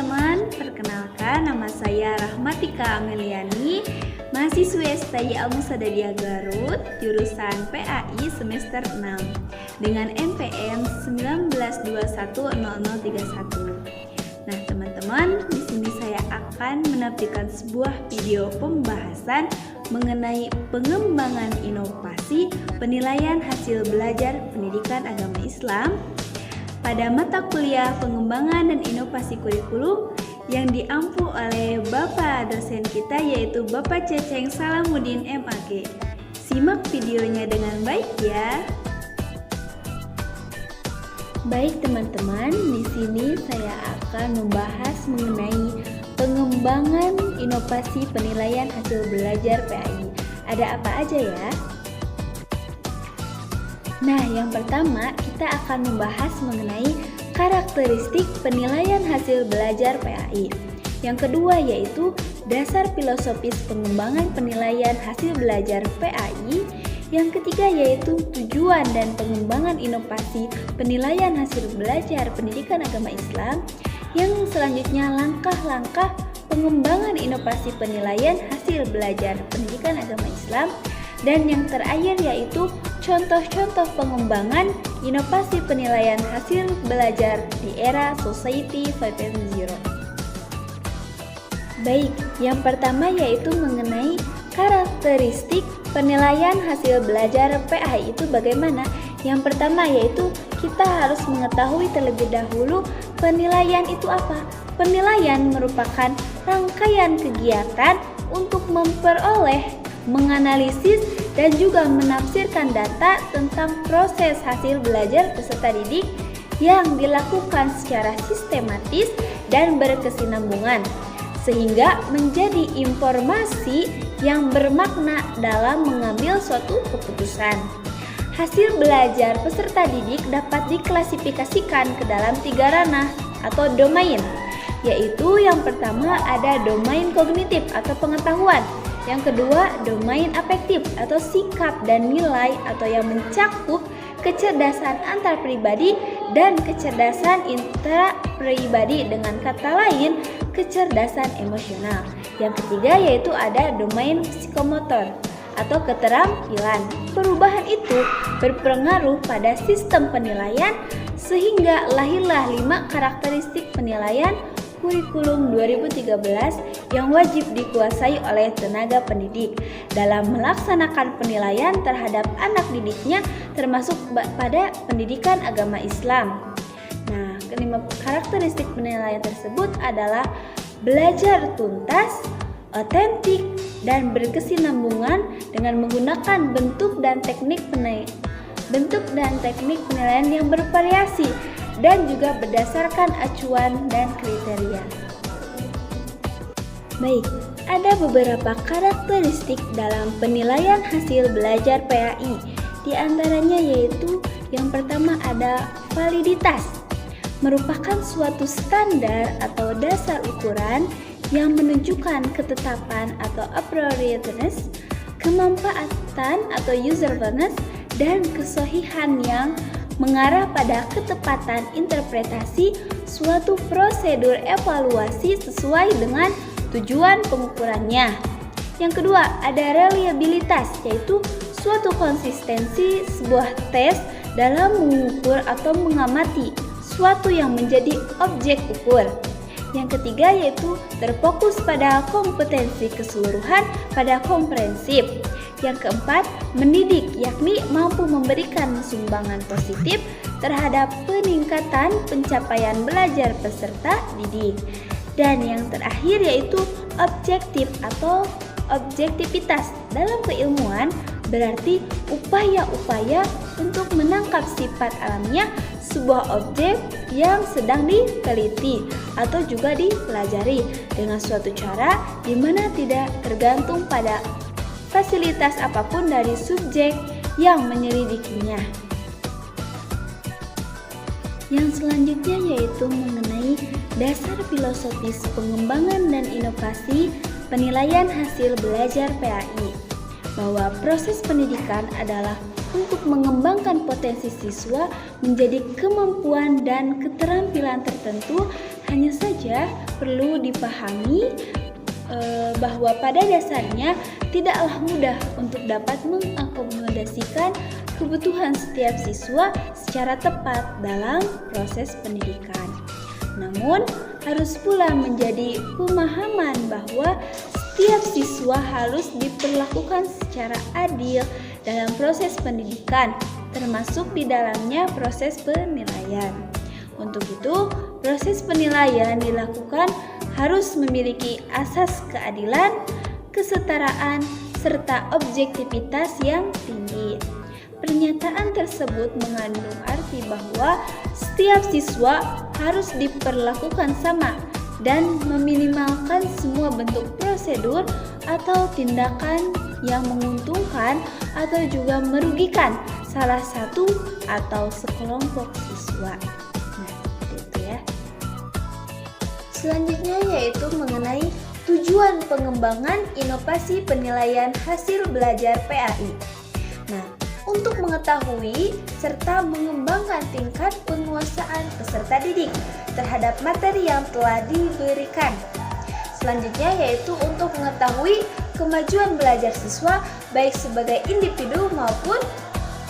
teman-teman, perkenalkan nama saya Rahmatika Ameliani, mahasiswi STI Al-Musadadiah Garut, jurusan PAI semester 6 dengan NPM 19210031. Nah, teman-teman, di sini saya akan menampilkan sebuah video pembahasan mengenai pengembangan inovasi penilaian hasil belajar pendidikan agama Islam pada mata kuliah pengembangan dan inovasi kurikulum yang diampu oleh Bapak dosen kita yaitu Bapak Ceceng Salamuddin MAG. Simak videonya dengan baik ya. Baik teman-teman, di sini saya akan membahas mengenai pengembangan inovasi penilaian hasil belajar PAI. Ada apa aja ya? Nah, yang pertama kita akan membahas mengenai karakteristik penilaian hasil belajar PAI. Yang kedua yaitu dasar filosofis pengembangan penilaian hasil belajar PAI. Yang ketiga yaitu tujuan dan pengembangan inovasi penilaian hasil belajar pendidikan agama Islam. Yang selanjutnya langkah-langkah pengembangan inovasi penilaian hasil belajar pendidikan agama Islam. Dan yang terakhir yaitu contoh-contoh pengembangan inovasi penilaian hasil belajar di era Society 5.0. Baik, yang pertama yaitu mengenai karakteristik penilaian hasil belajar PAI itu bagaimana? Yang pertama yaitu kita harus mengetahui terlebih dahulu penilaian itu apa. Penilaian merupakan rangkaian kegiatan untuk memperoleh, menganalisis, dan juga menafsirkan data tentang proses hasil belajar peserta didik yang dilakukan secara sistematis dan berkesinambungan, sehingga menjadi informasi yang bermakna dalam mengambil suatu keputusan. Hasil belajar peserta didik dapat diklasifikasikan ke dalam 3 ranah atau domain, yaitu yang pertama ada domain kognitif atau pengetahuan. Yang kedua, domain afektif atau sikap dan nilai atau yang mencakup kecerdasan antar pribadi dan kecerdasan intrapribadi, dengan kata lain kecerdasan emosional. Yang ketiga yaitu ada domain psikomotor atau keterampilan. Perubahan itu berpengaruh pada sistem penilaian sehingga lahirlah 5 karakteristik penilaian kurikulum 2013 yang wajib dikuasai oleh tenaga pendidik dalam melaksanakan penilaian terhadap anak didiknya termasuk pada pendidikan agama Islam. Nah, kelima karakteristik penilaian tersebut adalah belajar tuntas, otentik, dan berkesinambungan dengan menggunakan bentuk dan teknik penilaian yang bervariasi dan juga berdasarkan acuan dan kriteria. Baik, ada beberapa karakteristik dalam penilaian hasil belajar PAI. Di antaranya yaitu yang pertama ada validitas, merupakan suatu standar atau dasar ukuran yang menunjukkan ketetapan atau appropriateness, kemanfaatan atau usefulness, dan kesohihan yang mengarah pada ketepatan interpretasi suatu prosedur evaluasi sesuai dengan tujuan pengukurannya. Yang kedua, ada reliabilitas, yaitu suatu konsistensi sebuah tes dalam mengukur atau mengamati suatu yang menjadi objek ukur. Yang ketiga yaitu terfokus pada kompetensi keseluruhan pada komprehensif. Yang keempat, mendidik, yakni mampu memberikan sumbangan positif terhadap peningkatan pencapaian belajar peserta didik. Dan yang terakhir yaitu objektif atau objektivitas. Dalam keilmuan berarti upaya-upaya untuk menangkap sifat alamiah sebuah objek yang sedang diteliti atau juga dipelajari dengan suatu cara di mana tidak tergantung pada fasilitas apapun dari subjek yang menyelidikinya. Yang selanjutnya yaitu mengenai dasar filosofis pengembangan dan inovasi penilaian hasil belajar PAI, bahwa proses pendidikan adalah untuk mengembangkan potensi siswa menjadi kemampuan dan keterampilan tertentu Hanya saja perlu dipahami bahwa pada dasarnya tidaklah mudah untuk dapat mengakomodasikan kebutuhan setiap siswa secara tepat dalam proses pendidikan. Namun, harus pula menjadi pemahaman bahwa setiap siswa harus diperlakukan secara adil dalam proses pendidikan, termasuk di dalamnya proses penilaian. Untuk itu, proses penilaian dilakukan harus memiliki asas keadilan, kesetaraan, serta objektivitas yang tinggi. Pernyataan tersebut mengandung arti bahwa setiap siswa harus diperlakukan sama dan meminimalkan semua bentuk prosedur atau tindakan yang menguntungkan atau juga merugikan salah satu atau sekelompok siswa. Nah, itu ya. Selanjutnya yaitu mengenai tujuan pengembangan inovasi penilaian hasil belajar PAI. Nah, untuk mengetahui serta mengembangkan tingkat penguasaan peserta didik terhadap materi yang telah diberikan. Selanjutnya yaitu untuk mengetahui kemajuan belajar siswa baik sebagai individu maupun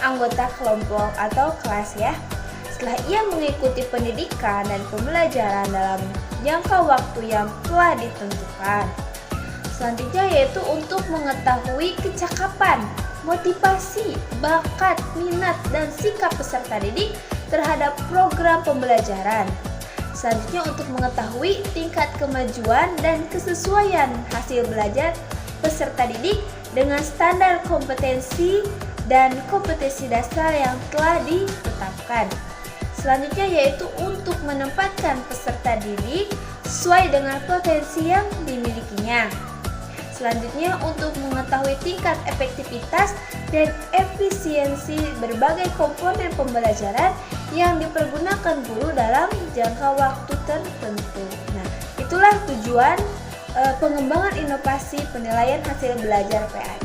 anggota kelompok atau kelas ya. Setelah ia mengikuti pendidikan dan pembelajaran dalam jangka waktu yang telah ditentukan. Selanjutnya yaitu untuk mengetahui kecakapan, motivasi, bakat, minat, dan sikap peserta didik terhadap program pembelajaran. Selanjutnya untuk mengetahui tingkat kemajuan dan kesesuaian hasil belajar peserta didik dengan standar kompetensi dan kompetensi dasar yang telah ditetapkan. Selanjutnya yaitu untuk menempatkan peserta didik sesuai dengan potensi yang dimilikinya. Selanjutnya untuk mengetahui tingkat efektivitas dan efisiensi berbagai komponen pembelajaran yang dipergunakan guru dalam jangka waktu tertentu. Nah, itulah tujuan pengembangan inovasi penilaian hasil belajar PAI.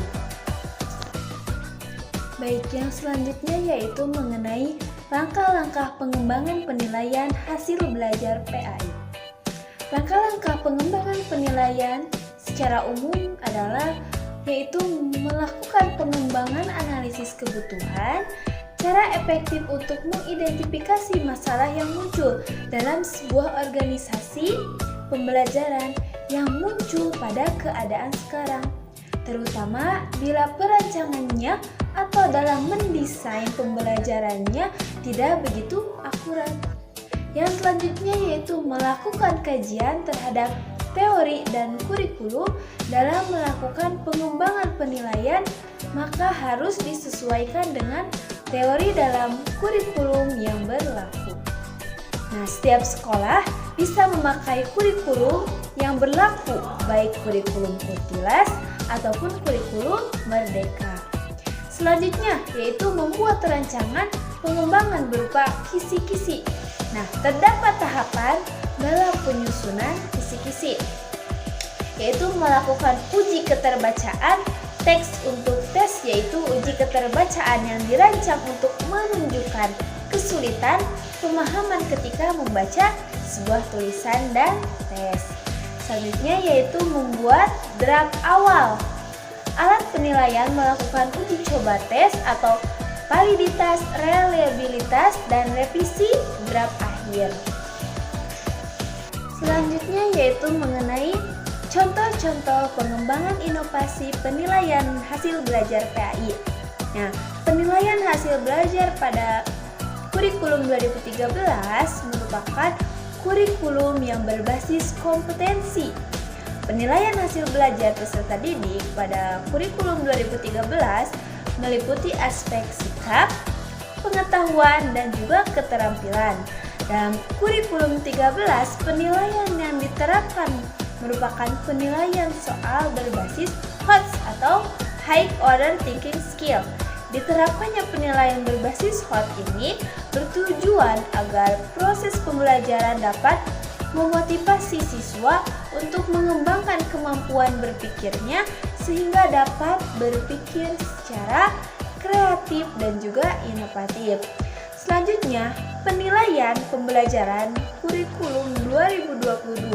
Baik, yang selanjutnya yaitu mengenai langkah-langkah pengembangan penilaian hasil belajar PAI. Langkah-langkah pengembangan penilaian secara umum adalah yaitu melakukan pengembangan analisis kebutuhan, cara efektif untuk mengidentifikasi masalah yang muncul dalam sebuah organisasi pembelajaran yang muncul pada keadaan sekarang, terutama bila perancangannya atau dalam mendesain pembelajarannya tidak begitu akurat. Yang selanjutnya yaitu melakukan kajian terhadap teori dan kurikulum dalam melakukan pengembangan penilaian, maka harus disesuaikan dengan teori dalam kurikulum yang berlaku. Nah, setiap sekolah bisa memakai kurikulum yang berlaku, baik kurikulum Kurtilas ataupun kurikulum Merdeka. Selanjutnya yaitu membuat rancangan pengembangan berupa kisi-kisi. Nah, terdapat tahapan dalam penyusunan kisi-kisi, yaitu melakukan uji keterbacaan teks untuk tes, yaitu uji keterbacaan yang dirancang untuk menunjukkan kesulitan pemahaman ketika membaca sebuah tulisan dan tes. Selanjutnya yaitu membuat draft awal. Alat penilaian melakukan uji coba tes atau validitas, reliabilitas, dan revisi draft akhir. Selanjutnya yaitu mengenai contoh-contoh pengembangan inovasi penilaian hasil belajar PAI. Nah, penilaian hasil belajar pada kurikulum 2013 merupakan kurikulum yang berbasis kompetensi. Penilaian hasil belajar peserta didik pada kurikulum 2013 meliputi aspek sikap, pengetahuan, dan juga keterampilan. Dalam kurikulum 13, penilaian yang diterapkan merupakan penilaian soal berbasis HOTS atau High Order Thinking Skill. Diterapkannya penilaian berbasis HOT ini bertujuan agar proses pembelajaran dapat memotivasi siswa untuk mengembangkan kemampuan berpikirnya sehingga dapat berpikir secara kreatif dan juga inovatif. Selanjutnya, penilaian pembelajaran kurikulum 2022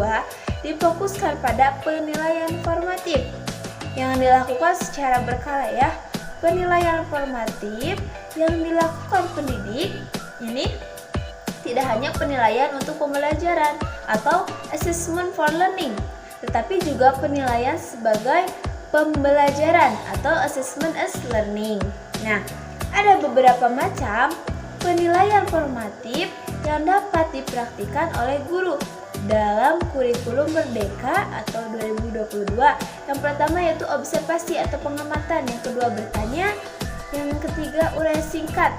difokuskan pada penilaian formatif yang dilakukan secara berkala ya. Penilaian formatif yang dilakukan pendidik ini tidak hanya penilaian untuk pembelajaran atau assessment for learning, tetapi juga penilaian sebagai pembelajaran atau assessment as learning. Nah, ada beberapa macam penilaian formatif yang dapat dipraktikkan oleh guru dalam kurikulum Merdeka atau 2022. Yang pertama yaitu observasi atau pengamatan, yang kedua bertanya, yang ketiga uraian singkat,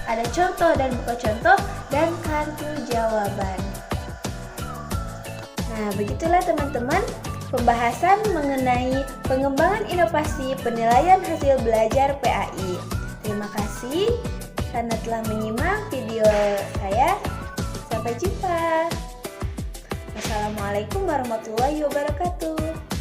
ada contoh dan buka contoh, dan kartu jawaban. Nah, begitulah teman-teman pembahasan mengenai pengembangan inovasi penilaian hasil belajar PAI. Terima kasih karena telah menyimak video saya. Sampai jumpa. Wassalamualaikum warahmatullahi wabarakatuh.